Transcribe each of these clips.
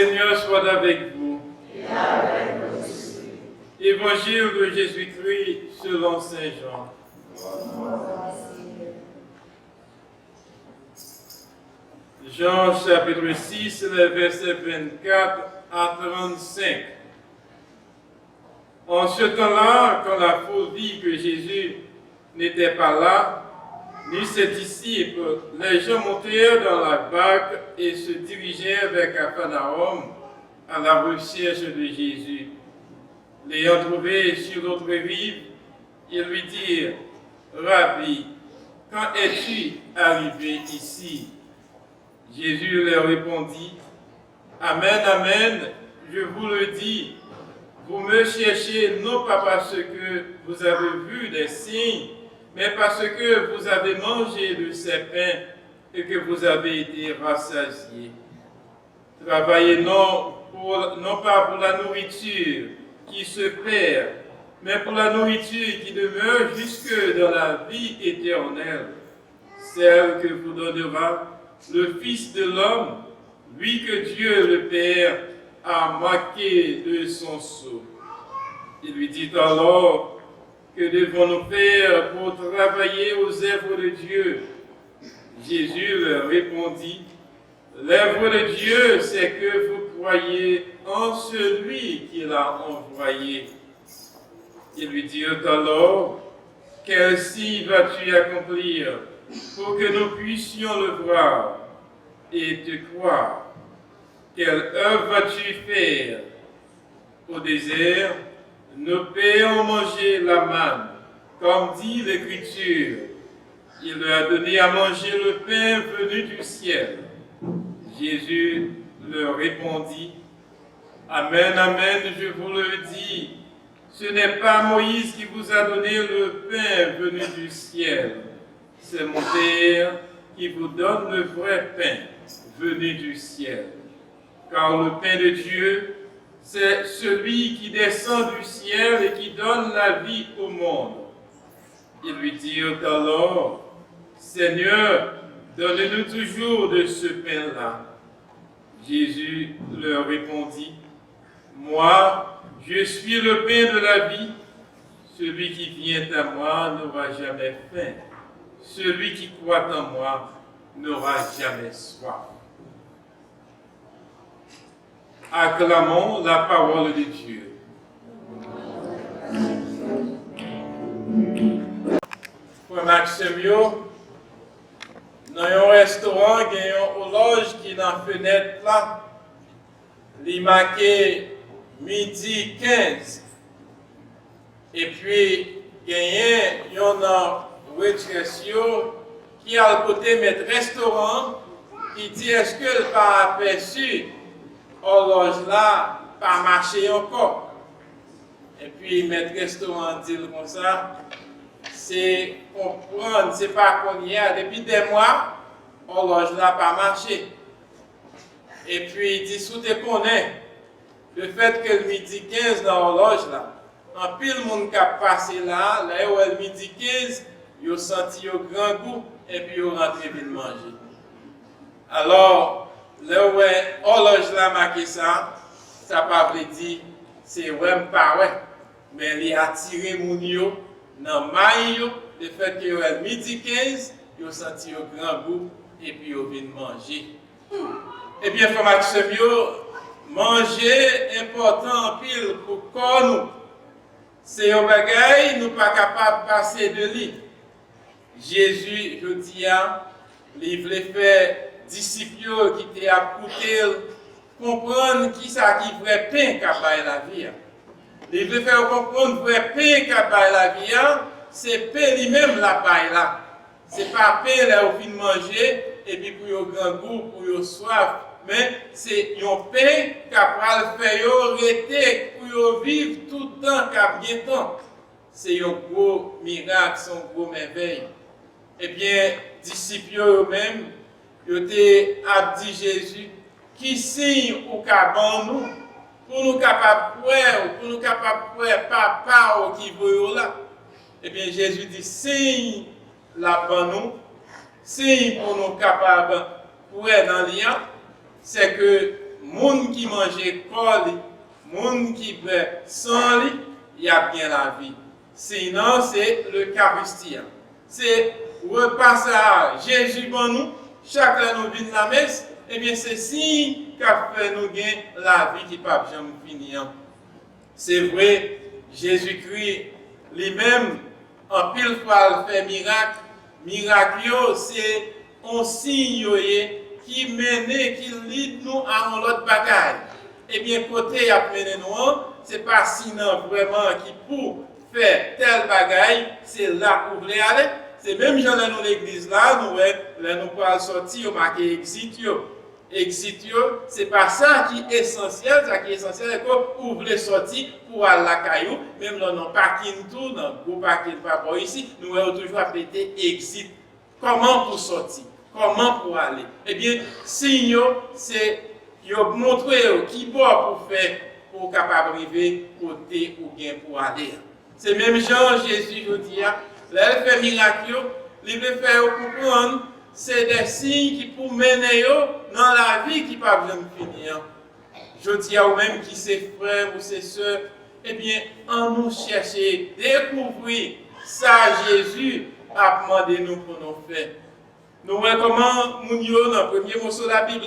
Seigneur soit avec vous. Et avec votre esprit. Évangile de Jésus-Christ selon Saint Jean. Jean chapitre 6, les versets 24 à 35. En ce temps-là, quand la foule vit que Jésus n'était pas là, ni ses disciples, les gens montèrent dans la barque et se dirigèrent vers Capharnaüm à la recherche de Jésus. L'ayant trouvé sur l'autre rive, ils lui dirent, « Rabbi, quand es-tu arrivé ici ?» Jésus leur répondit, « Amen, amen, je vous le dis, vous me cherchez non pas parce que vous avez vu des signes, mais parce que vous avez mangé de ces pains et que vous avez été rassasiés. Travaillez non pas pour la nourriture qui se perd, mais pour la nourriture qui demeure jusque dans la vie éternelle, celle que vous donnera le Fils de l'homme, lui que Dieu le Père a marqué de son sceau. » Il lui dit alors, « Que devons-nous faire pour travailler aux œuvres de Dieu ?» Jésus leur répondit, « L'œuvre de Dieu, c'est que vous croyez en celui qui l'a envoyé. » Ils lui dirent alors, « Quel signe vas-tu accomplir pour que nous puissions le voir et te croire? Quelle œuvre vas-tu faire? » Au désert, nos pères ont mangé la manne, comme dit l'Écriture. Il leur a donné à manger le pain venu du ciel. Jésus leur répondit, « Amen, amen, je vous le dis, ce n'est pas Moïse qui vous a donné le pain venu du ciel. C'est mon Père qui vous donne le vrai pain venu du ciel. Car le pain de Dieu, c'est celui qui descend du ciel et qui donne la vie au monde. » Ils lui dirent alors, « Seigneur, donne-nous toujours de ce pain-là. » Jésus leur répondit, « Moi, je suis le pain de la vie. Celui qui vient à moi n'aura jamais faim. Celui qui croit en moi n'aura jamais soif. » Acclamons la parole de Dieu. Frère Maximio, dans un restaurant, il y a une horloge qui est dans la fenêtre là. Il est marqué midi 15. Et puis, il y a une waitress qui a le côté de restaurant qui dit est-ce que le pas aperçu horloge là pas marché encore. Et puis, maître restaurant dit comme ça, c'est comprendre, c'est pas qu'on y a depuis des mois, horloge là pas marché. Et puis, il dit, sous tes connais, le fait que le midi 15 dans l'horloge là, en pile monde qui a passé là où le midi 15, ils ont senti au grand goût et puis ils ont rentré vite manger. Alors, là où l'horloge là marqué ça, ça pas veut dire c'est ouais pas ouais, mais il a attiré mon yo dans maille le fait que le midi 15, ils ont senti au grand goût et puis ils ont vite manger. Eh bien, frère Maximio, manger important en pile pour corps nous. C'est un bagage, nous pas capable de passer de lui. Jésus, je dis, il voulait faire disciples qui étaient à côté, comprendre qui ça qui vrai pain qu'a la vie. Il voulait faire comprendre vrai pain qu'a la vie, c'est pain lui-même la paille là. C'est pas pain là au fin de manger et puis pour le grand goût, pour le soif. Mais c'est un pain qui a fait arrêter pour vivre tout le temps qui a bien temps. C'est un gros miracle, c'est un gros merveille. Eh bien, disciples eux-mêmes, ils ont dit Jésus, qui signe au cabane nous, pour nous capables de voir, pour nous capables de voir papa qui veut là. Eh bien, Jésus dit, signe la ban nous, signe pour nous capables de voir dans l'ien. C'est que monde qui mange corps, monde qui boit sang, il y a bien la vie. Sinon, c'est l'Eucharistie. C'est repas ça, Jésus pour nous, chaque fois nous venons la messe, et bien c'est signe qu'a fait nous gagner la vie qui ne peut jamais finir. C'est vrai, Jésus-Christ lui-même, en pile fois, fait miracle. Miracle, c'est un signe qui mène, qui lit nous à l'autre bagaille. Eh bien, côté à mené nous, ce n'est pas sinon vraiment qui pour faire tel bagaille, c'est là où vous voulez aller. C'est même gens dans l'église là, nous pouvons sortir, marquer exit. Exit, ce n'est pas ça qui est essentiel. Ça qui est essentiel, c'est que vous voulez sortir pour aller à la caillou, même dans nos parking tout, dans le parking pas ici, nous allons toujours appeler exit. Comment pour sortir? Comment pour aller? Eh bien, signe, c'est montrer qui boit pour faire, pour capable arriver côté ou bien pour aller. C'est même Jean, Jésus, je dis, là, il fait miracle, il veut faire comprendre. C'est des signes qui pour mener dans la vie qui ne peuvent jamais finir. Je dis à vous-même qui c'est frères ou c'est sœurs, eh bien, en nous chercher, découvrir ça Jésus a demandé nous pour nous faire. Nous voyons comment Mounio, dans le premier morceau de la Bible,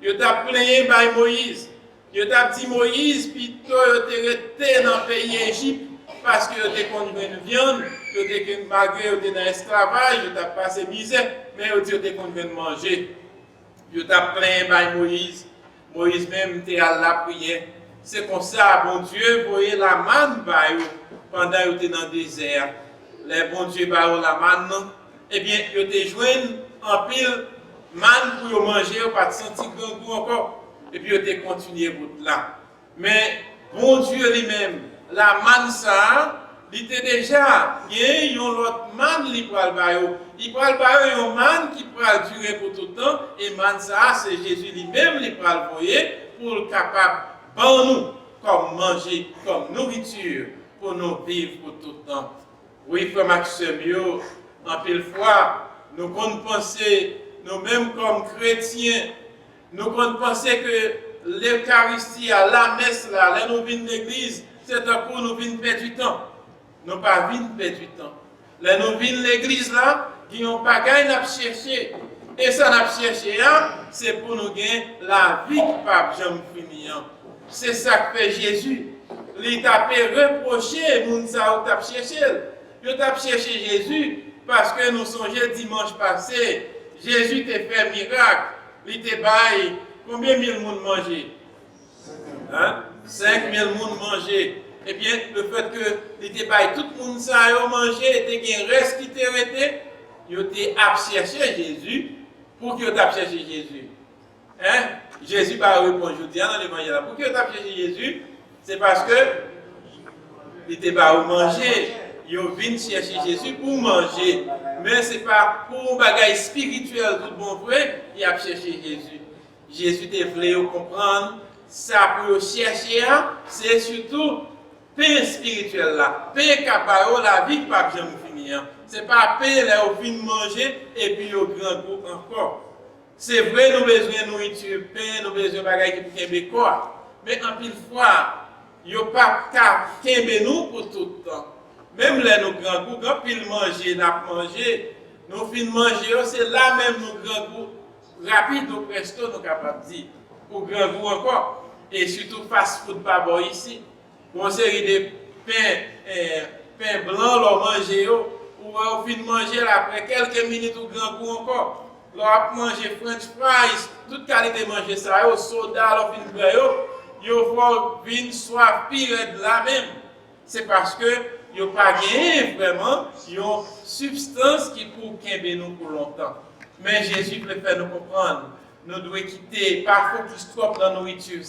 il t'a plaigné par Moïse. Il t'a dit Moïse, puis toi, il t'a resté dans le pays Égypte parce que il t'a conduit une viande. Malgré que tu es dans l'esclavage, tu as passé misère, mais tu as conduit de manger. Tu as plaint par Moïse. Moïse même était à la prière. C'est comme ça, bon Dieu, voyez la manne pendant que tu es dans le désert. Les bon Dieu, la manne, eh bien, tu te joint en pile manne pour manger, tu pas senti grand goût encore. Et puis tu as continué route là. Mais bon Dieu lui-même, la manne ça, il était déjà, il y a l'autre manne qui peut le bailler. Il peut le bailler un manne qui peut durer pour tout le temps. Et manne ça, c'est Jésus lui-même qui peut le voyer pour le capable de nous, comme manger, comme nourriture, pour nous vivre pour tout le temps. Oui, frère Maxime, en pile fois, nous comptons penser, nous-mêmes comme chrétiens, nous comptons penser que l'Eucharistie, la messe, là, nous venons de l'église, c'est pour nous venir perdre du temps. Nous ne pas venir perdre du temps. Là, nous venons de l'église, là, qui n'ont pas gagné à chercher. Et ça, n'a cherché, c'est pour nous gagner la vie qui ne peut jamais finir. C'est ça que fait Jésus. Il t'a reproché, nous avons cherché. Il t'a cherché Jésus parce que nous songeons dimanche passé, Jésus t'a fait miracle. Il t'a baillé. Combien de monde manger? 5 000 monde manger. Eh bien, le fait que il t'a baillé tout le monde ça a mangé, il y a un reste qui t'a arrêté, il t'a cherché Jésus pour qu'il t'a cherché Jésus. Jésus va répondre, je dis dans l'évangile, pour qu'il t'a cherché Jésus, c'est parce que il t'a baillé manger. Ils viennent chercher Jésus pour manger. Mais ce n'est pas pour un bagage spirituel, tout bon vrai, il a cherché Jésus. Jésus te voulait comprendre, ça pour chercher, c'est surtout paix spirituelle là. Paix capable, la vie qui ne peut jamais finir. Ce n'est pas paix là au fin de manger et puis au grand goût encore. C'est vrai, nous avons besoin de nourriture, paix, nous avons besoin de bagages qui peuvent quoi. Mais en pile fois, il n'y a pas qu'à nous pour tout le temps. Même là, nos grands goûts, quand ils mangent, nous finissons manger, c'est là même nos grands goûts, rapide ou presto, nous sommes capables de dire, pour grands goûts encore, et surtout fast-food pas bon ici. Une série de pain blanc, l'on mange, ou on finit manger après quelques minutes ou grands goûts encore. L'on mange French fries, toute qualité de manger ça, au soda, l'on finit boire, il faut venir soif pire de là même. C'est parce que il n'y a pas gagné vraiment une substance qui pour qu'aimer nous pour longtemps. Mais Jésus veut faire nous comprendre. Nous devons quitter par focus trop dans la nourriture.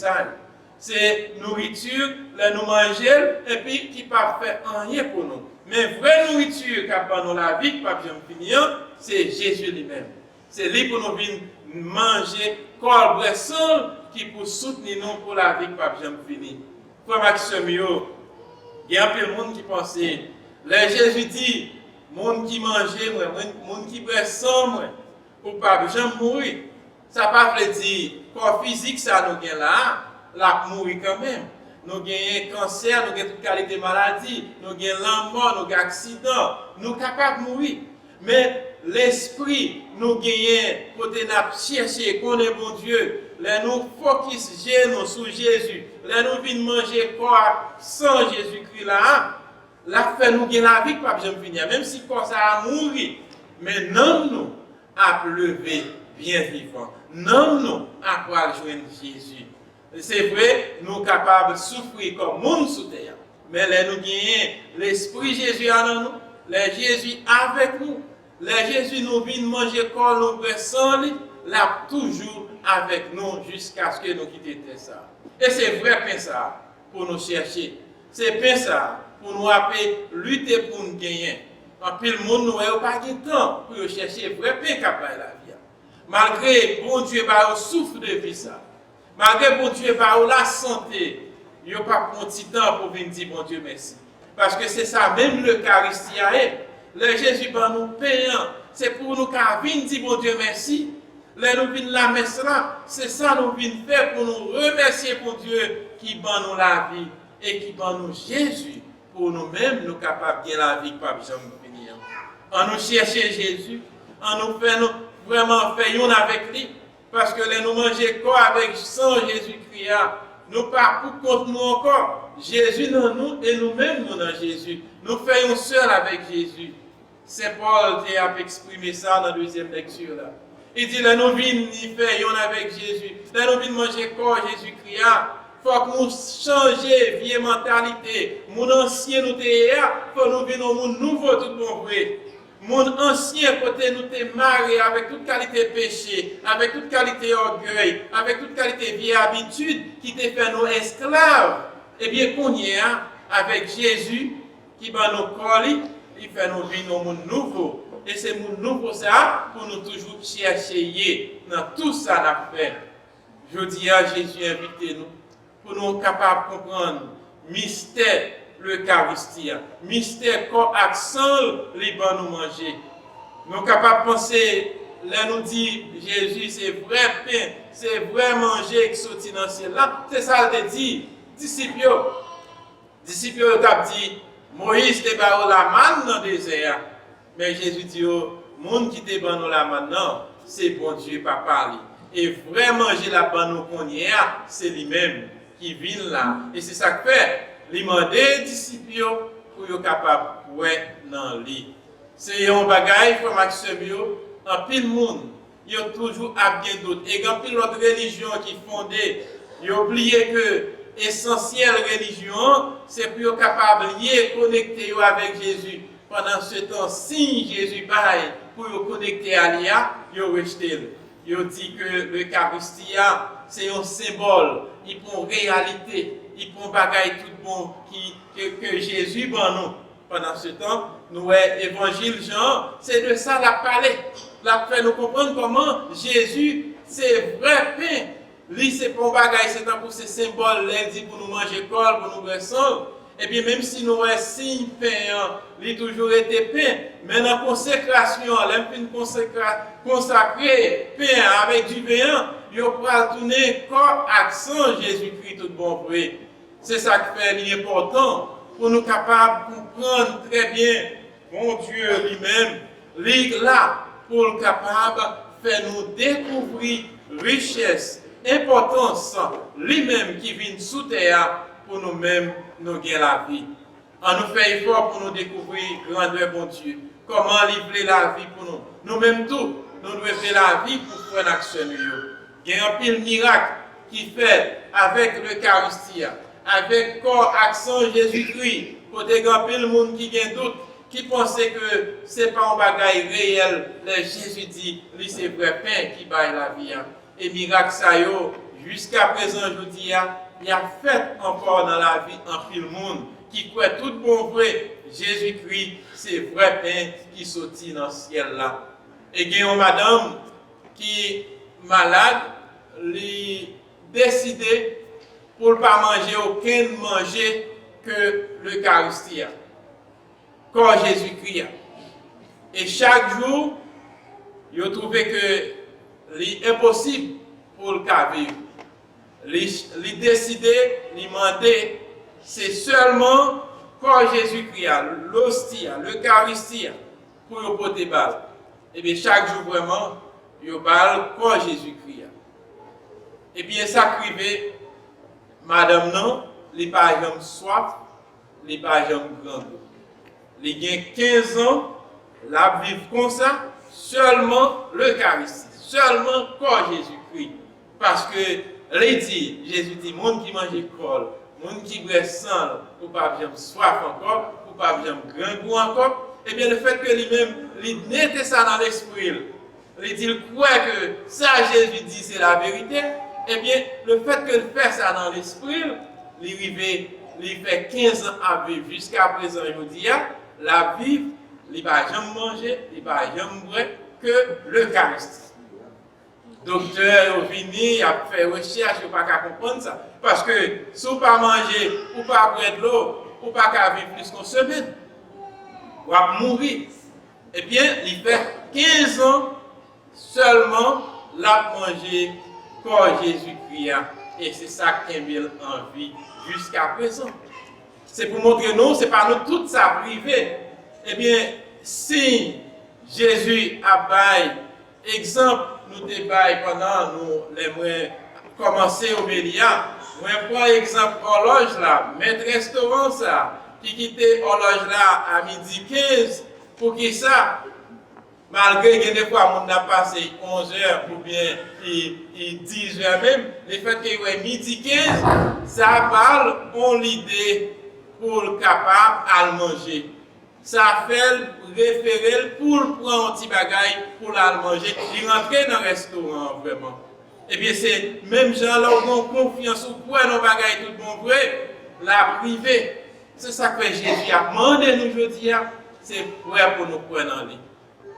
C'est nourriture, nous manger, et puis qui ne peut faire rien pour nous. Mais vraie nourriture qui a dans la vie, qui ne peut jamais finir, c'est Jésus lui-même. C'est lui pour nous venir manger, corps blessant, qui pour soutenir nous pour la vie qui ne peut jamais finir. Frère Maxime, il y a un peu de monde qui pensait, là Jésus dit, monde qui mangeait, monde qui boit sang, ou pas, jamais mourir. Ça ne veut pas dire, corps physique, ça nous gagne là, la mourir quand même. Nous avons cancer, nous avons toute qualité de maladie, nous avons la mort, nous avons accident, nous sommes capables de mourir. Mais l'esprit, nous gagnons, côté nous chercher, qu'on est bon Dieu, là nous focus sur Jésus, là nous venons manger corps sans Jésus-Christ là, la fait nous gagnons la vie, pas besoin de finir, même si corps ça a mouru, mais non nous à lever bien vivant, non nous à pouvoir joindre Jésus. C'est vrai, nous sommes capables de souffrir comme monde sous terre, mais là nous gagnons l'esprit Jésus en nous, le Jésus avec nous. Les Jésus nous vient manger corps, nous sans lui, là toujours avec nous jusqu'à ce que nous quittions ça. Et c'est vrai pain ça pour nous chercher. C'est pain ça pour nous appeler lutter pour nous gagner. En pile monde nous n'a pas de temps pour chercher vrai pain capable la vie. Malgré bon Dieu par souffle de vie ça. Malgré bon Dieu par la santé, il n'y a pas de petit temps pour venir dire bon Dieu merci. Parce que c'est ça même l'Eucharistie est. Le Jésus va nous payant, c'est pour nous qu'à venir dire bon Dieu merci. Là nous venons la messe là, c'est ça nous venons faire pour nous remercier pour Dieu qui bat nous la vie et qui bat nous Jésus pour nous-mêmes nous capables de gagner la vie pas besoin de finir. En nous chercher Jésus, en nous faire nous vraiment faire une avec lui, parce que là nous manger quoi avec sans Jésus-Christ, nous pas pour contre nous encore. Jésus dans nous et nous-mêmes nous dans Jésus. Nous faisons seul avec Jésus. Saint Paul a exprimé ça dans la deuxième lecture là. Il dit là nous venons faire avec Jésus. Là nous venons manger corps Jésus-Christ. Il faut que nous changions vieille mentalité. Mon ancien nous était faut nous venir au monde nouveau tout bon vrai. Mon ancien côté nous t'es marié avec toute qualité péché, avec toute qualité orgueil, avec toute qualité vieille habitude qui t'a fait nous esclaves. Eh bien qu'on y est avec Jésus qui va nous coller, il fait nous vivre au monde nouveau. Et c'est monde nouveau ça pour nous toujours chercher dans tout ça n'a fait. Je dis à Jésus invitez-nous pour nous capables de comprendre mystère l'Eucharistie, mystère corps accent les nous manger. Nous sommes capables de penser, là nous dit Jésus c'est vrai pain, c'est vrai manger qui sortit dans le ciel là, c'est ça qu'il dit disciples ont dit Moïse te ba la manne dans le désert. Mais Jésus dit, le monde qui te ba la manne, non, c'est bon Dieu, papa. Et vraiment, j'ai la banne qu'on y a, c'est lui-même qui vient là. Et c'est ça que fait. Il m'a des disciples pour être capable de voir dans lui. C'est un bagage, comme Maxime, en pile monde, il y a toujours à bien d'autres. Et quand pile l'autre religion qui fondée, il a oublié que essentielle religion, c'est pour être capable de connecter avec Jésus. Pendant ce temps, si Jésus pareil, pour être connecter à l'IA, il a rejeté. Il a dit que l'Eucharistie, c'est un symbole, il prend réalité, il prend bagaille tout bon que Jésus ban nous. Pendant ce temps, nous, évangile Jean, c'est de ça la parler. La fait nous comprendre comment Jésus, c'est vrai pain. Lui, c'est pour bagaille, c'est pour ces symboles, il dit pour nous manger corps, pour nous boire sang. Et bien, même si nous avons signe pain, il a toujours été pain. Mais dans la consécration, l'imprime consacré pain avec du vin, il pourra tourner corps accent Jésus-Christ tout bon vrai. C'est ça qui fait l'important pour nous capables de comprendre très bien mon Dieu lui-même, lui là, pour le capable de faire nous découvrir richesse, importance, lui-même qui vient sous terre pour nous-mêmes nous gagner la vie. On nous fait effort pour nous découvrir grandeur bon Dieu. Comment livrer la vie pour nous. Nous-mêmes tout, nous devons faire la vie pour faire une action. Il y a un pile miracle qui fait avec l'Eucharistie, avec corps accent Jésus-Christ, pour des gens pile monde qui gagne doute, qui pensait que ce n'est pas un bagage réel. Jésus dit, lui c'est vrai pain qui baille la vie. Et miracle ça jusqu'à présent je dis, il y a fait encore dans la vie en pile monde qui croit tout bon vrai, Jésus-Christ, c'est vrai pain qui sortit dans le ciel là. Et il y a une madame qui est malade, lui décidé pour ne pas manger aucun manger que l'Eucharistie, corps Jésus-Christ. Et chaque jour, il a trouvé que c'est impossible pour le caver. Il décidé, il demandé, c'est seulement quand Jésus-Christ, l'hostie, l'Eucharistie, pour le porter balle. Et bien chaque jour vraiment, il balle quand Jésus-Christ. Et bien ça crivé, madame non, les pas jamais soif, les pas jamais grande. Les gain 15 ans, la vivre comme ça, seulement l'Eucharistie, seulement quand Jésus-Christ. Parce que Jésus dit, monde qui mange col, monde qui boit sang, ou pas bien soif encore, ou pas bien grand goût encore, et bien le fait que lui-même, il mettait ça dans l'esprit, il dit, il croit que ça Jésus dit c'est la vérité, et bien le fait qu'il fait ça dans l'esprit, il fait 15 ans à vivre jusqu'à présent, il dit, la vie, il ne va jamais manger, il ne va jamais boire que l'Eucharistie. Docteur vini, il a fait recherche, il ne peut pas comprendre ça. Parce que si vous ne pas manger, ou pas boire de l'eau, ou pas vivre plus qu'une semaine, vous allez mourir. Eh bien, il fait 15 ans seulement, l'a manger quand Jésus-Christ. Et c'est ça qu'il a envie jusqu'à présent. C'est pour montrer nous, c'est pas nous tout ça privé. Eh bien, si Jésus a bail, exemple, nous débaillons pendant nous les commencer au Bélia. Moi, par exemple, horloge là, mettre restaurant ça, qui quittait horloge là à midi 15, pour qui ça, malgré que des fois, on a passé 11 heures ou bien 10 heures même, le fait qu'il y ait midi 15, ça parle, on l'idée pour le capable à le manger. Ça fait référer pour prendre un petit bagage pour le manger. Il rentre dans le restaurant vraiment. Et bien c'est même gens là où on confiance ou pour nos bagages tout bon vrai, la privée. C'est ça que Jésus a demandé nous aujourd'hui, c'est pour nous prendre en lui.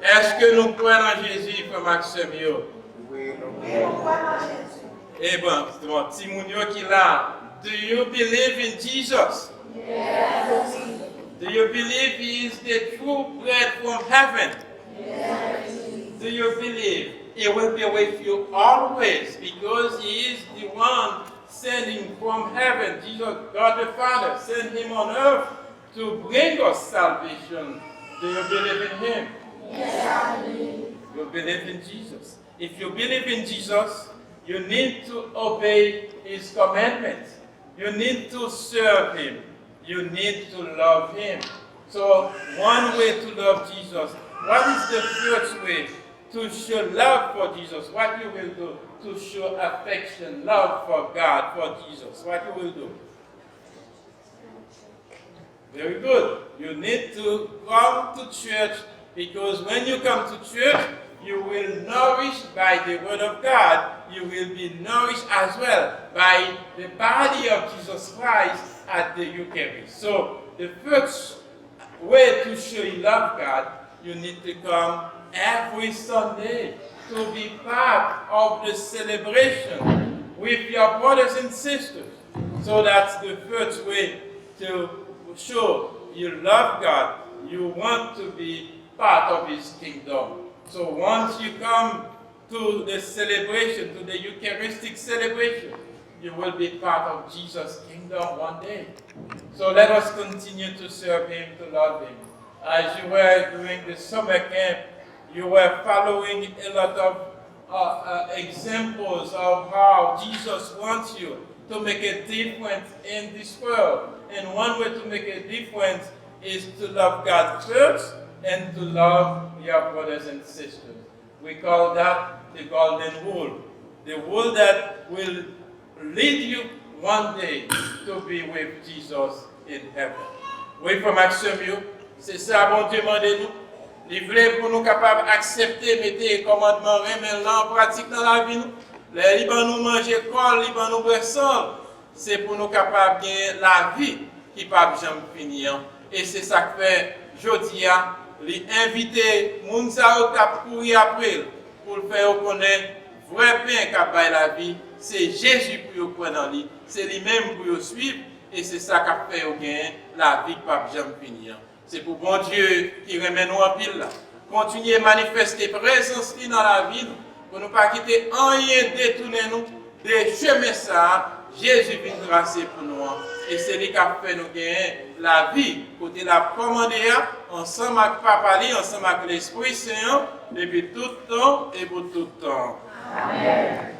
Est-ce que nous prenons en Jésus, frère Maxime? Oui, nous prenons en Jésus. Eh bien, c'est mon petit mounio qui l'a. Do you believe in Jesus? Yes. Do you believe He is the true bread from heaven? Yes. Do you believe He will be with you always because He is the one sending from heaven, Jesus, God the Father, sent Him on earth to bring us salvation? Do you believe in Him? Yes, I believe. You believe in Jesus. If you believe in Jesus, you need to obey His commandments. You need to serve Him. You need to love Him. So, one way to love Jesus. What is the first way to show love for Jesus? What you will do to show affection, love for God, for Jesus? What you will do? Very good. You need to come to church because when you come to church, you will nourish by the word of God. You will be nourished as well by the body of Jesus Christ at the Eucharist. So the first way to show you love God, you need to come every Sunday to be part of the celebration with your brothers and sisters. So that's the first way to show you love God. You want to be part of His kingdom. So once you come to the celebration, to the Eucharistic celebration, you will be part of Jesus' kingdom one day. So let us continue to serve Him, to love Him. As you were doing the summer camp, you were following a lot of examples of how Jesus wants you to make a difference in this world. And one way to make a difference is to love God first and to love your brothers and sisters. We call that the golden rule. The rule that will lead you one day to be with Jesus in heaven. Oui, frère Maxime, c'est ça, bon Dieu m'a dit nous. Il voulait pour nous capables d'accepter, mettre les commandements, remettre en pratique dans la vie. Les libres nous manger corps, les libres nous boire sang. C'est pour nous capables de gagner la vie qui ne peut jamais finir. Et c'est ça que fait aujourd'hui, les inviter, les gens qui courir après, pour le faire connaître, vrai pain qui a la vie, c'est Jésus pour vous prendre en lui, c'est lui-même pour vous suivre, et c'est ça qui a fait gagner la vie qui ne peut jamais finir. C'est pour bon Dieu qui remet nous en pile là. Continuez à manifester présence dans la vie, pour ne pas quitter rien détourner nous des chemins ça. Jésus vient tracer pour nous. Et c'est lui qui a fait nous gagner la vie. Côté la commandé ensemble avec Papa, ensemble avec l'Esprit Saint, depuis tout temps et pour tout temps. Amen.